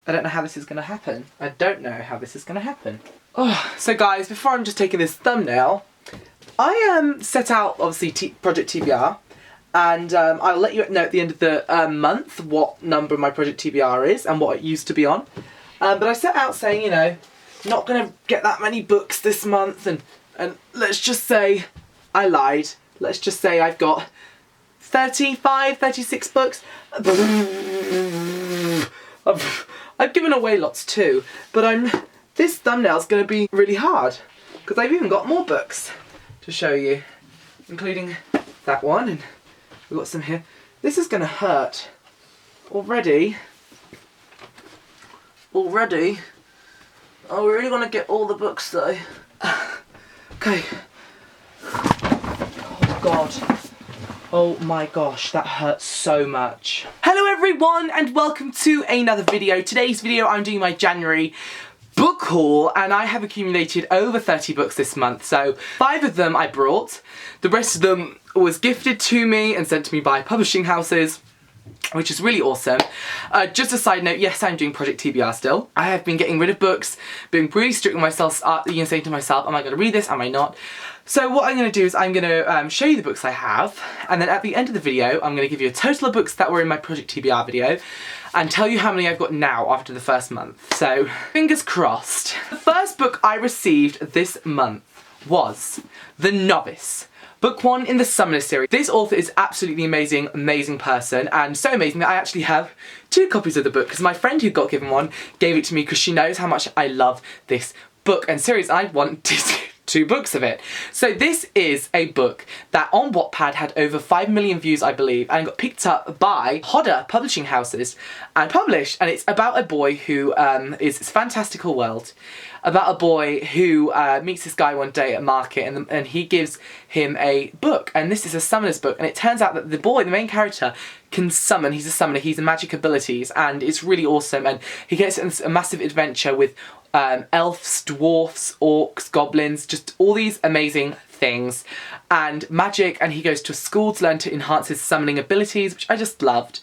I don't know how this is going to happen. I don't know how this is going to happen. Oh, so guys, before I'm just taking this thumbnail, I set out, obviously, Project TBR, and I'll let you know at the end of the month what number my Project TBR is and what it used to be on. But I set out saying, you know, not going to get that many books this month, and let's just say I lied. Let's just say I've got 35, 36 books. I've given away lots too, but this thumbnail's going to be really hard because I've even got more books to show you, including that one, and we've got some here. This is going to hurt already. I really want to get all the books though. Okay. Oh God. Oh my gosh, that hurts so much. Hello everyone and welcome to another video. Today's video I'm doing my January book haul, and I have accumulated over 30 books this month. So 5 of them I brought, the rest of them was gifted to me and sent to me by publishing houses, which is really awesome. Just a side note, yes, I'm doing Project TBR still. I have been getting rid of books, being really strict with myself, saying to myself, am I going to read this, am I not? So what I'm going to do is I'm going to show you the books I have, and then at the end of the video I'm going to give you a total of books that were in my Project TBR video and tell you how many I've got now after the first month. So fingers crossed. The first book I received this month was The Novice. Book 1 in the Summoner series. This author is absolutely amazing, amazing person, and so amazing that I actually have 2 copies of the book because my friend who got given one gave it to me because she knows how much I love this book and series. I wanted 2 books of it. So this is a book that on Wattpad had over 5 million views, I believe, and got picked up by Hodder publishing houses and published, and it's about a boy who is this fantastical world, about a boy who meets this guy one day at a market, and he gives him a book, and this is a summoner's book, and it turns out that the boy, the main character, can summon. He's a summoner, he's a magic abilities, and it's really awesome, and he gets in a massive adventure with elves, dwarfs, orcs, goblins, just all these amazing things, and magic, and he goes to a school to learn to enhance his summoning abilities, which I just loved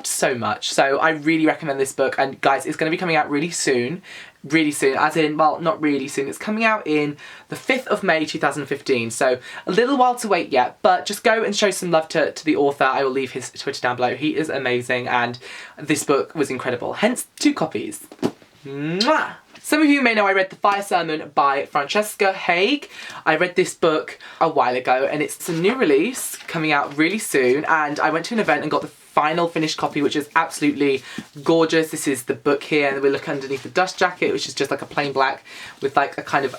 so much. So I really recommend this book, and guys, it's going to be coming out really soon, as in, well, not really soon, it's coming out in the 5th of May 2015, so a little while to wait yet, but just go and show some love to the author. I will leave his Twitter down below. He is amazing, and this book was incredible, hence 2 copies. Mwah! Some of you may know I read The Fire Sermon by Francesca Haig. I read this book a while ago, and it's a new release coming out really soon, and I went to an event and got the final finished copy, which is absolutely gorgeous. This is the book here, and we look underneath the dust jacket, which is just like a plain black with like a kind of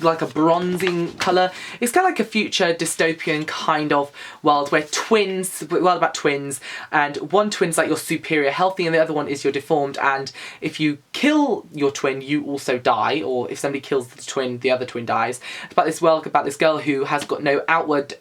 like a bronzing colour. It's kind of like a future dystopian kind of world where world about twins, and one twin's like your superior healthy and the other one is your deformed, and if you kill your twin you also die, or if somebody kills the twin, the other twin dies. It's about this world, about this girl who has got no outward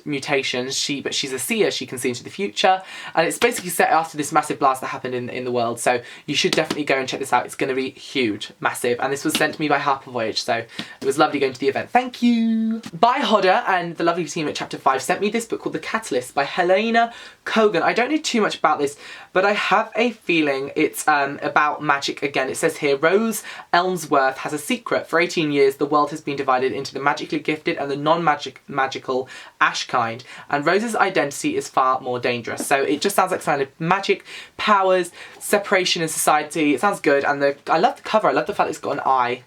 mutations, but she's a seer, she can see into the future, and it's basically set after this massive blast that happened in the world, so you should definitely go and check this out. It's going to be huge, massive, and this was sent to me by Harper Voyage, so it was lovely going to the event. Thank you! By Hodder and the lovely team at Chapter 5 sent me this book called The Catalyst by Helena Kogan. I don't know too much about this, but I have a feeling it's about magic again. It says here, Rose Elmsworth has a secret. For 18 years, the world has been divided into the magically gifted and the non-magical ash kind, and Rose's identity is far more dangerous. So it just sounds like kind of magic, powers, separation in society. It sounds good, and I love the cover. I love the fact it's got an eye.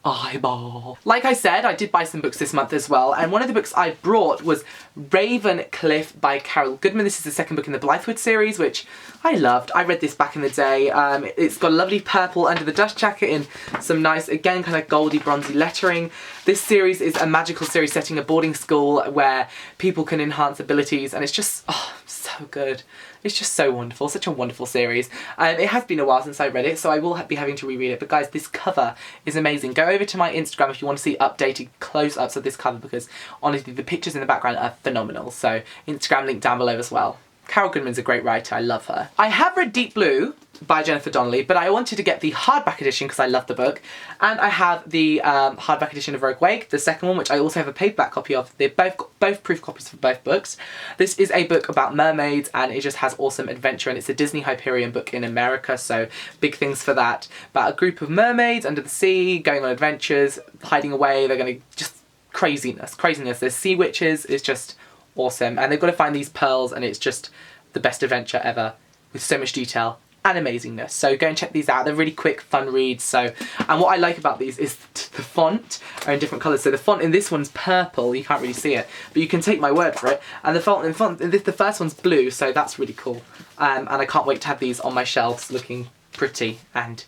Eyeball. Like I said, I did buy some books this month as well, and one of the books I brought was Ravencliff by Carol Goodman. This is the second book in the Blythewood series, which I loved. I read this back in the day. It's got a lovely purple under the dust jacket in some nice, again, kind of goldy, bronzy lettering. This series is a magical series setting a boarding school where people can enhance abilities, and it's just, oh, so good. It's just so wonderful, such a wonderful series. It has been a while since I read it, so I will be having to reread it, but guys, this cover is amazing. Go over to my Instagram if you want to see updated close-ups of this cover, because honestly, the pictures in the background are phenomenal, so Instagram link down below as well. Carol Goodman's a great writer, I love her. I have read Deep Blue by Jennifer Donnelly, but I wanted to get the hardback edition because I love the book, and I have the hardback edition of Rogue Wake, the second one, which I also have a paperback copy of. They've both proof copies for both books. This is a book about mermaids, and it just has awesome adventure, and it's a Disney Hyperion book in America, so big things for that. About a group of mermaids under the sea, going on adventures, hiding away. They're going to just craziness. There's sea witches. It's just awesome, and they've got to find these pearls, and it's just the best adventure ever with so much detail and amazingness. So go and check these out. They're really quick, fun reads. So, and what I like about these is the font are in different colours. So the font in this one's purple. You can't really see it, but you can take my word for it. And the font in the first one's blue. So that's really cool. And I can't wait to have these on my shelves, looking pretty and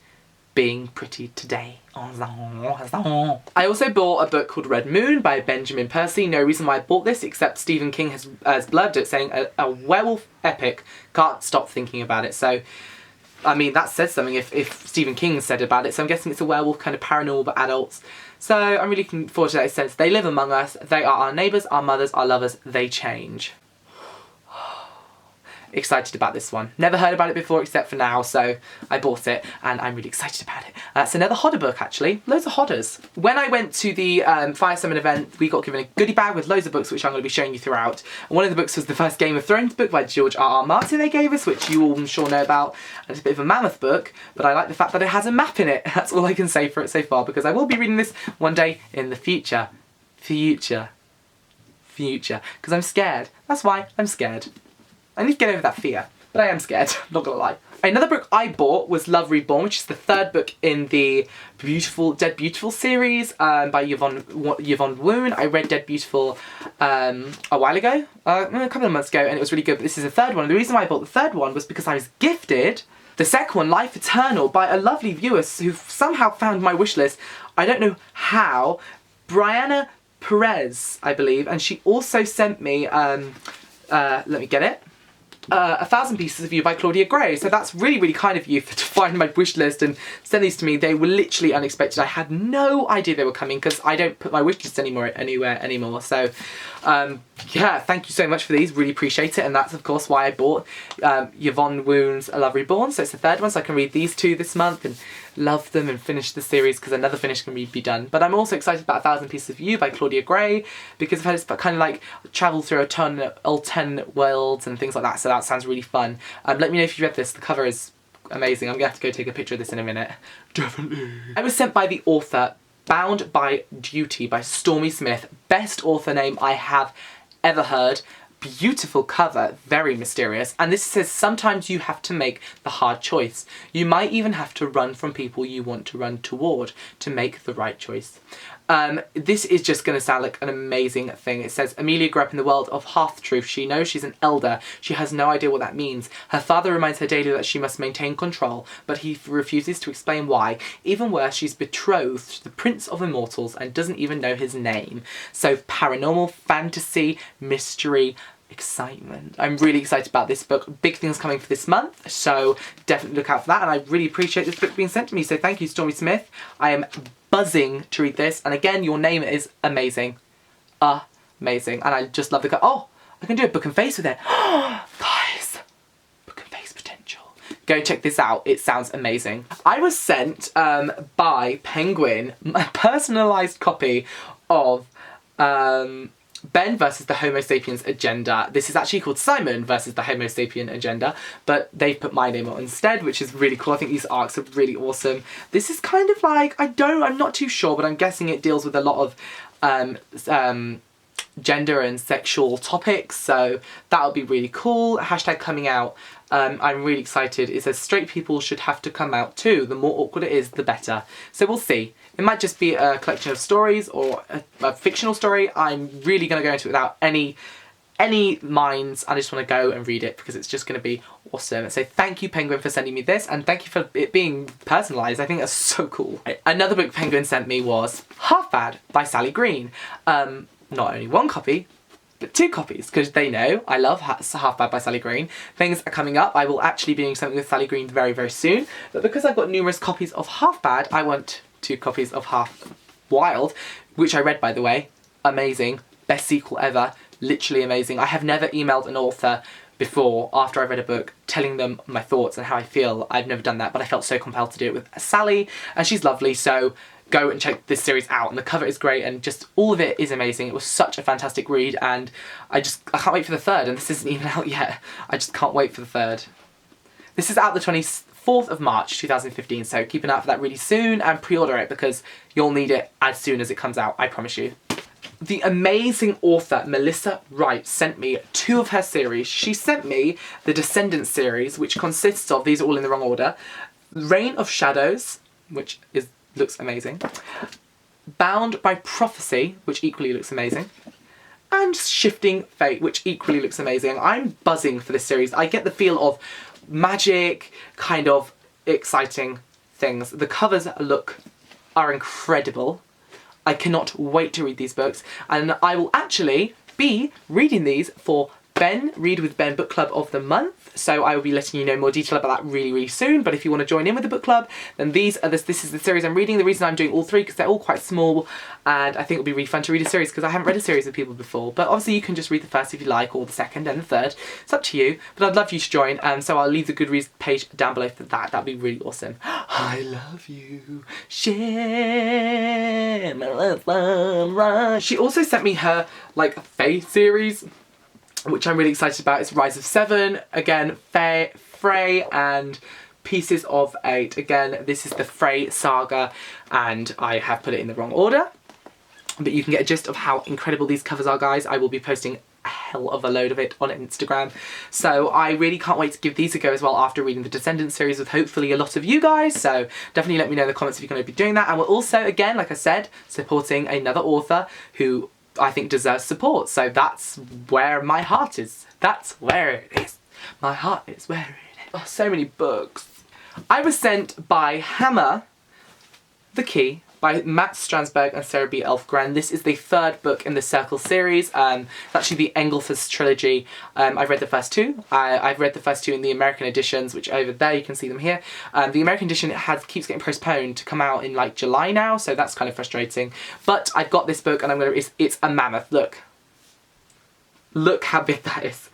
being pretty today. I also bought a book called Red Moon by Benjamin Percy. No reason why I bought this except Stephen King has blurbed it saying a werewolf epic. Can't stop thinking about it. So, I mean, that says something if Stephen King said about it. So I'm guessing it's a werewolf kind of paranormal but adults. So I'm really looking forward to that. It says, they live among us. They are our neighbours, our mothers, our lovers. They change. Excited about this one. Never heard about it before except for now, so I bought it and I'm really excited about it. It's another Hodder book actually, loads of Hodders. When I went to the Fire Summon event, we got given a goodie bag with loads of books which I'm going to be showing you throughout. And one of the books was the first Game of Thrones book by George R.R. Martin they gave us, which you all I'm sure know about. And it's a bit of a mammoth book, but I like the fact that it has a map in it. That's all I can say for it so far, because I will be reading this one day in the future. Future. Because I'm scared. That's why I'm scared. I need to get over that fear, but I am scared, not gonna lie. Another book I bought was Love Reborn, which is the third book in the Dead Beautiful series by Yvonne Woon. I read Dead Beautiful a while ago, a couple of months ago, and it was really good, but this is the third one. And the reason why I bought the third one was because I was gifted the second one, Life Eternal, by a lovely viewer who somehow found my wish list. I don't know how. Brianna Perez, I believe, and she also sent me, let me get it. 1,000 Pieces of You by Claudia Gray. So that's really, really kind of you to find my wish list and send these to me. They were literally unexpected. I had no idea they were coming because I don't put my wish list anywhere anymore. So yeah, thank you so much for these. Really appreciate it. And that's of course why I bought Yvonne Woon's A Love Reborn. So it's the third one, so I can read these two this month and love them and finish the series because another finish can be done. But I'm also excited about 1,000 Pieces of You by Claudia Gray because I've had this kind of like travel through alternate worlds and things like that. So that sounds really fun. Let me know if you read this. The cover is amazing. I'm gonna have to go take a picture of this in a minute. Definitely. I was sent by the author Bound by Duty by Stormy Smith. Best author name I have ever heard. Beautiful cover, very mysterious, and this says sometimes you have to make the hard choice. You might even have to run from people you want to run toward to make the right choice. This is just going to sound like an amazing thing. It says, Amelia grew up in the world of half-truth. She knows she's an elder. She has no idea what that means. Her father reminds her daily that she must maintain control, but he refuses to explain why. Even worse, she's betrothed to the Prince of Immortals and doesn't even know his name. So paranormal, fantasy, mystery, excitement. I'm really excited about this book. Big things coming for this month, so definitely look out for that, and I really appreciate this book being sent to me, so thank you, Stormy Smith. I am buzzing to read this, and again, your name is amazing. Amazing. And I just love the cover. Oh, I can do a book and face with it. Guys, book and face potential. Go check this out. It sounds amazing. I was sent by Penguin a personalised copy of Ben versus the Homo Sapiens Agenda. This is actually called Simon versus the Homo Sapien Agenda, but they've put my name on instead, which is really cool. I think these arcs are really awesome. This is kind of like, I'm not too sure, but I'm guessing it deals with a lot of gender and sexual topics, so that'll be really cool. Hashtag coming out. I'm really excited. It says straight people should have to come out too. The more awkward it is, the better. So we'll see. It might just be a collection of stories or a fictional story. I'm really going to go into it without any minds. I just want to go and read it because it's just going to be awesome. So thank you, Penguin, for sending me this, and thank you for it being personalised. I think that's so cool. Another book Penguin sent me was Half Bad by Sally Green. Not only one copy, but 2 copies, because they know I love Half Bad by Sally Green. Things are coming up. I will actually be doing something with Sally Green very, very soon. But because I've got numerous copies of Half Bad, I want 2 copies of Half Wild, which I read, by the way. Amazing. Best sequel ever. Literally amazing. I have never emailed an author before, after I read a book, telling them my thoughts and how I feel. I've never done that, but I felt so compelled to do it with Sally, and she's lovely, so go and check this series out. And the cover is great, and just all of it is amazing. It was such a fantastic read, and I can't wait for the third, and this isn't even out yet. I just can't wait for the third. This is out the 24th of March 2015, so keep an eye out for that really soon, and pre-order it because you'll need it as soon as it comes out, I promise you. The amazing author Melissa Wright sent me 2 of her series. She sent me the Descendants series, which consists of, these are all in the wrong order, Reign of Shadows, which looks amazing, Bound by Prophecy, which equally looks amazing, and Shifting Fate, which equally looks amazing. I'm buzzing for this series. I get the feel of magic, kind of exciting things. The covers are incredible. I cannot wait to read these books, and I will actually be reading these for Read with Ben Book Club of the Month, so I will be letting you know more detail about that really, really soon. But if you want to join in with the book club, then this is the series I'm reading. The reason I'm doing all 3 because they're all quite small, and I think it'll be really fun to read a series because I haven't read a series with people before. But obviously you can just read the first if you like, or the second and the third. It's up to you, but I'd love you to join, so I'll leave the Goodreads page down below for that. That'd be really awesome. I love you, share my love. She also sent me her Fae series, which I'm really excited about. It's Rise of 7, again, Frey and Pieces of 8. Again, this is the Frey saga, and I have put it in the wrong order. But you can get a gist of how incredible these covers are, guys. I will be posting a hell of a load of it on Instagram. So I really can't wait to give these a go as well after reading the Descendants series with hopefully a lot of you guys. So definitely let me know in the comments if you're going to be doing that. And we're also, again, like I said, supporting another author who I think deserves support, so that's where my heart is. That's where it is. My heart is where it is. Oh, so many books. I was sent by Hammer, The Key, by Matt Stransberg and Sarah B. Elfgren. This is the 3rd book in the Circle series. It's actually the Engelfuss trilogy. I've read the first 2. I've read the first 2 in the American editions, which over there you can see them here. The American edition keeps getting postponed to come out in July now, so that's kind of frustrating. But I've got this book, and it's a mammoth. Look how big that is.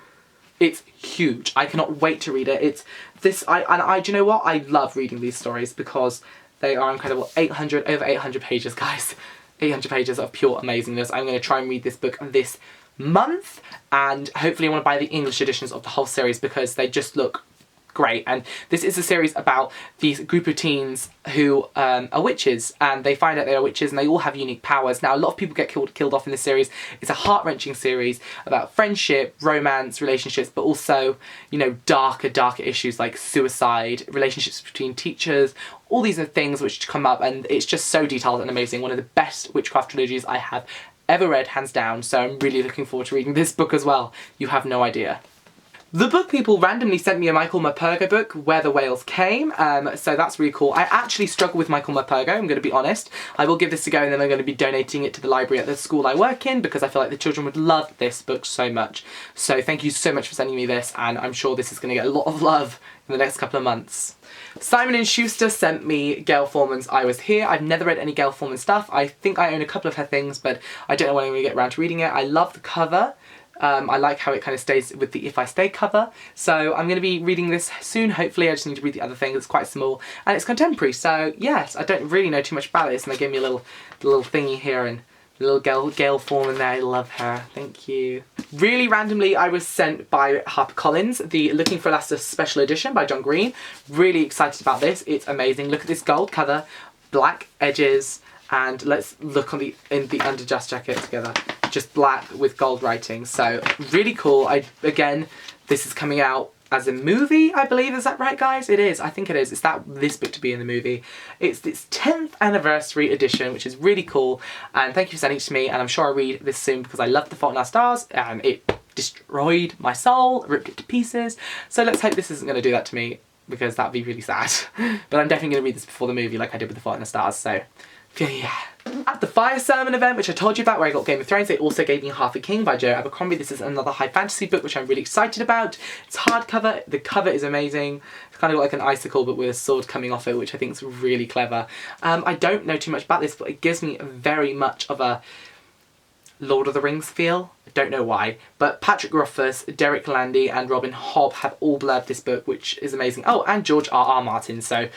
It's huge. I cannot wait to read it. Do you know what? I love reading these stories because they are incredible. Over 800 pages, guys. 800 pages of pure amazingness. I'm going to try and read this book this month, and hopefully I want to buy the English editions of the whole series because they just look great. And this is a series about these group of teens who are witches, and they find out they are witches, and they all have unique powers. Now, a lot of people get killed off in this series. It's a heart-wrenching series about friendship, romance, relationships, but also, you know, darker issues like suicide, relationships between teachers. All these are things which come up, and it's just so detailed and amazing. One of the best witchcraft trilogies I have ever read, hands down. So I'm really looking forward to reading this book as well. You have no idea. The book people randomly sent me a Michael Morpurgo book, Where the Whales Came, so that's really cool. I actually struggle with Michael Morpurgo, I'm going to be honest. I will give this a go, and then I'm going to be donating it to the library at the school I work in because I feel like the children would love this book so much. So thank you so much for sending me this, and I'm sure this is going to get a lot of love in the next couple of months. Simon & Schuster sent me Gail Forman's I Was Here. I've never read any Gail Forman stuff. I think I own a couple of her things, but I don't know when I'm going to get around to reading it. I love the cover. I like how it kind of stays with the If I Stay cover. So I'm going to be reading this soon, hopefully. I just need to read the other thing. It's quite small, and it's contemporary. So yes, I don't really know too much about this, and they gave me a little thingy here, and little Gail Forman there. I love her. Thank you. Really randomly, I was sent by HarperCollins the Looking for Alaska special edition by John Green. Really excited about this. It's amazing. Look at this gold cover, black edges, and let's look in the underjust jacket together. Just black with gold writing. So really cool. Again, this is coming out as a movie, I believe. Is that right, guys? It is. I think it is. It's this book to be in the movie. It's its 10th anniversary edition, which is really cool. And thank you for sending it to me. And I'm sure I'll read this soon because I love The Fault in Our Stars, and it destroyed my soul, ripped it to pieces. So let's hope this isn't going to do that to me, because that'd be really sad. But I'm definitely going to read this before the movie, like I did with The Fault in Our Stars. So yeah. At the Fire Sermon event, which I told you about, where I got Game of Thrones, they also gave me Half a King by Joe Abercrombie. This is another high fantasy book, which I'm really excited about. It's hardcover. The cover is amazing. It's kind of like an icicle, but with a sword coming off it, which I think is really clever. I don't know too much about this, but it gives me very much of a Lord of the Rings feel. I don't know why, but Patrick Rothfuss, Derek Landy and Robin Hobb have all blurbed this book, which is amazing. Oh, and George R.R. Martin, so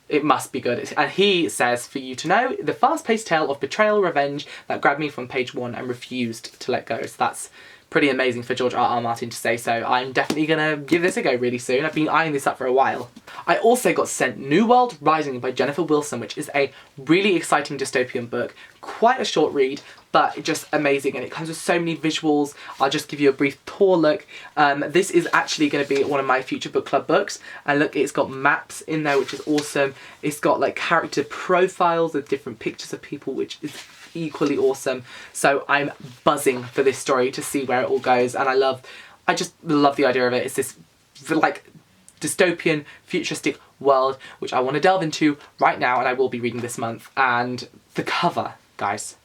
it must be good. And he says, for you to know, the fast-paced tale of betrayal, revenge that grabbed me from page 1 and refused to let go. So that's pretty amazing for George R.R. Martin to say, so I'm definitely gonna give this a go really soon. I've been eyeing this up for a while. I also got sent New World Rising by Jennifer Wilson, which is a really exciting dystopian book. Quite a short read, but just amazing, and it comes with so many visuals. I'll just give you a brief tour look. This is actually going to be one of my future book club books, and look, it's got maps in there, which is awesome. It's got like character profiles with different pictures of people, which is equally awesome. So I'm buzzing for this story to see where it all goes, and I just love the idea of it. It's this like dystopian futuristic world which I want to delve into right now, and I will be reading this month. And the cover, guys,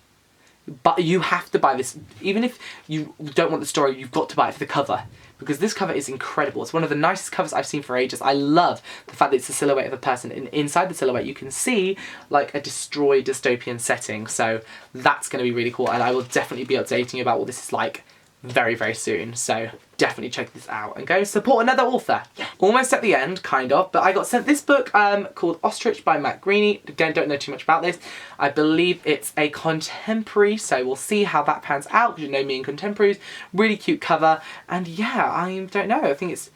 but you have to buy this. Even if you don't want the story, you've got to buy it for the cover, because this cover is incredible. It's one of the nicest covers I've seen for ages. I love the fact that it's a silhouette of a person, and inside the silhouette you can see like a destroyed dystopian setting. So that's going to be really cool, and I will definitely be updating you about what this is like very, very soon. So definitely check this out and go support another author. Yeah. Almost at the end, kind of, but I got sent this book called Ostrich by Matt Greaney. Again, don't know too much about this. I believe it's a contemporary, so we'll see how that pans out, because you know me and contemporaries. Really cute cover, and yeah, I don't know, I think it's,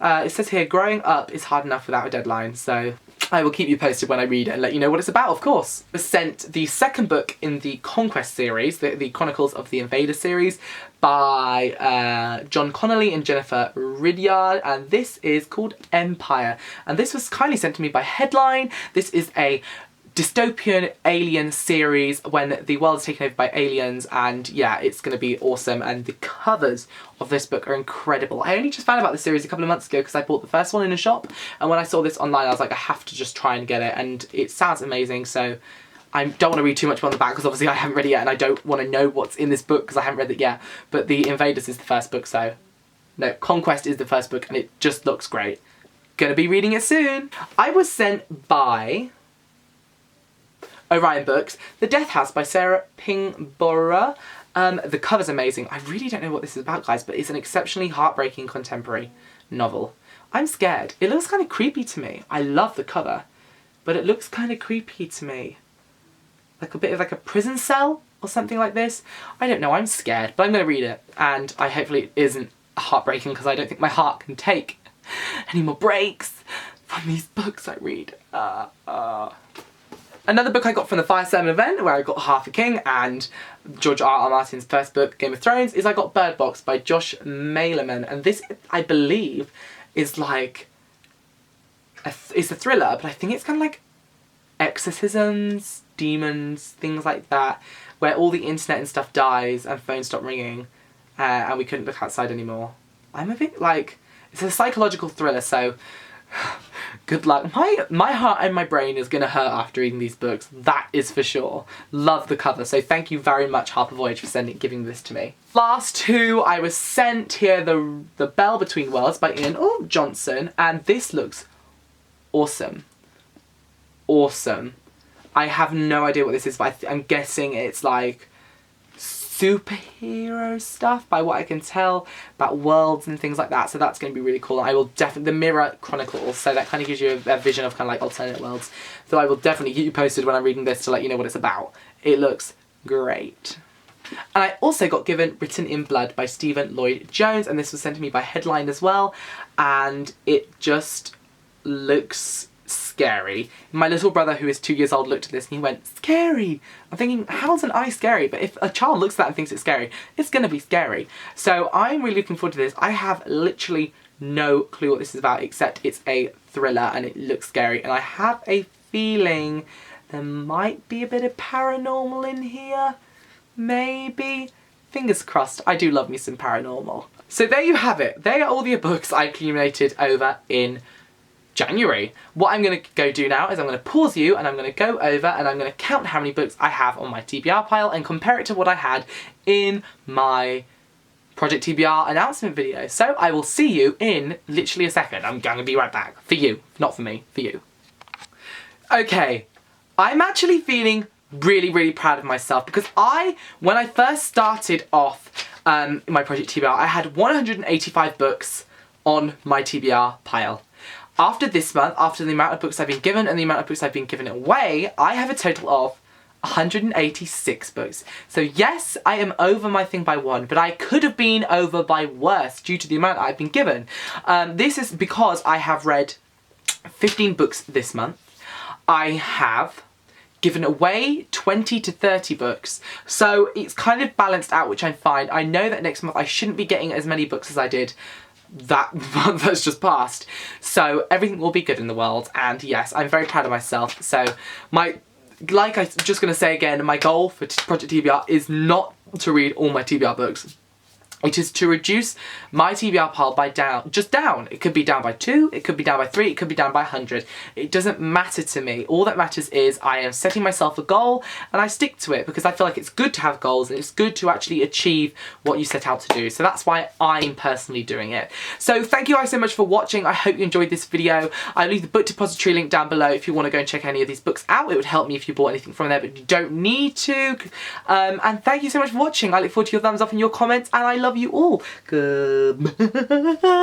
it says here, growing up is hard enough without a deadline, so I will keep you posted when I read it and let you know what it's about, of course. I was sent the second book in the Conquest series, the Chronicles of the Invader series, by John Connolly and Jennifer Ridyard, and this is called Empire. And this was kindly sent to me by Headline. This is a dystopian alien series when the world is taken over by aliens, and yeah, it's going to be awesome, and the covers of this book are incredible. I only just found about this series a couple of months ago because I bought the first one in a shop, and when I saw this online I was like, I have to just try and get it, and it sounds amazing. So I don't want to read too much on the back because obviously I haven't read it yet, and I don't want to know what's in this book because I haven't read it yet, but the Invaders is the first book, so no, Conquest is the first book, and it just looks great. Gonna be reading it soon. I was sent by Orion Books, The Death House by Sarah Pingborough. The cover's amazing. I really don't know what this is about, guys, but it's an exceptionally heartbreaking contemporary novel. I'm scared. It looks kind of creepy to me. I love the cover, but it looks kind of creepy to me. Like a bit of like a prison cell or something like this. I don't know, I'm scared, but I'm going to read it, and I hopefully it isn't heartbreaking, because I don't think my heart can take any more breaks from these books I read. Another book I got from the Fire Sermon event, where I got Half a King and George R.R. Martin's first book, Game of Thrones, is I got Bird Box by Josh Malerman. And this, I believe, is like, it's a thriller, but I think it's kind of like exorcisms, demons, things like that, where all the internet and stuff dies and phones stop ringing, and we couldn't look outside anymore. I'm a bit like, it's a psychological thriller, so good luck. My heart and my brain is gonna hurt after reading these books, that is for sure. Love the cover, so thank you very much, Harper Voyage, for giving this to me. Last two, I was sent here The Bell Between Worlds by Ian Johnson, and this looks awesome. Awesome. I have no idea what this is, but I'm guessing it's like superhero stuff by what I can tell about worlds and things like that, so that's going to be really cool. I will definitely, the Mirror Chronicles, so that kind of gives you a vision of kind of like alternate worlds, so I will definitely keep you posted when I'm reading this to let you know what it's about. It looks great. And I also got given Written in Blood by Stephen Lloyd Jones, and this was sent to me by Headline as well, and it just looks scary. My little brother, who is 2 years old, looked at this and he went, scary! I'm thinking, how's an eye scary? But if a child looks at that and thinks it's scary, it's gonna be scary. So I'm really looking forward to this. I have literally no clue what this is about, except it's a thriller and it looks scary, and I have a feeling there might be a bit of paranormal in here. Maybe. Fingers crossed. I do love me some paranormal. So there you have it. They are all the books I accumulated over in January. What I'm going to go do now is I'm going to pause you, and I'm going to go over and I'm going to count how many books I have on my TBR pile and compare it to what I had in my Project TBR announcement video. So I will see you in literally a second. I'm going to be right back. For you. Not for me. For you. Okay. I'm actually feeling really, really proud of myself because when I first started off my project TBR, I had 185 books on my TBR pile. After this month, after the amount of books I've been given and the amount of books I've been given away, I have a total of 186 books. So yes, I am over my thing by one, but I could have been over by worse due to the amount I've been given. This is because I have read 15 books this month. I have given away 20 to 30 books. So it's kind of balanced out, which I'm fine. I know that next month I shouldn't be getting as many books as I did that month that's just passed. So everything will be good in the world, and yes, I'm very proud of myself. So like I'm just going to say again, my goal for Project TBR is not to read all my TBR books. It is to reduce my TBR pile by just down. It could be down by 2, it could be down by 3, it could be down by 100. It doesn't matter to me. All that matters is I am setting myself a goal and I stick to it because I feel like it's good to have goals and it's good to actually achieve what you set out to do. So that's why I'm personally doing it. So thank you guys so much for watching. I hope you enjoyed this video. I'll leave the book depository link down below if you want to go and check any of these books out. It would help me if you bought anything from there, but you don't need to. And thank you so much for watching. I look forward to your thumbs up and your comments, and I love you all. Goodbye.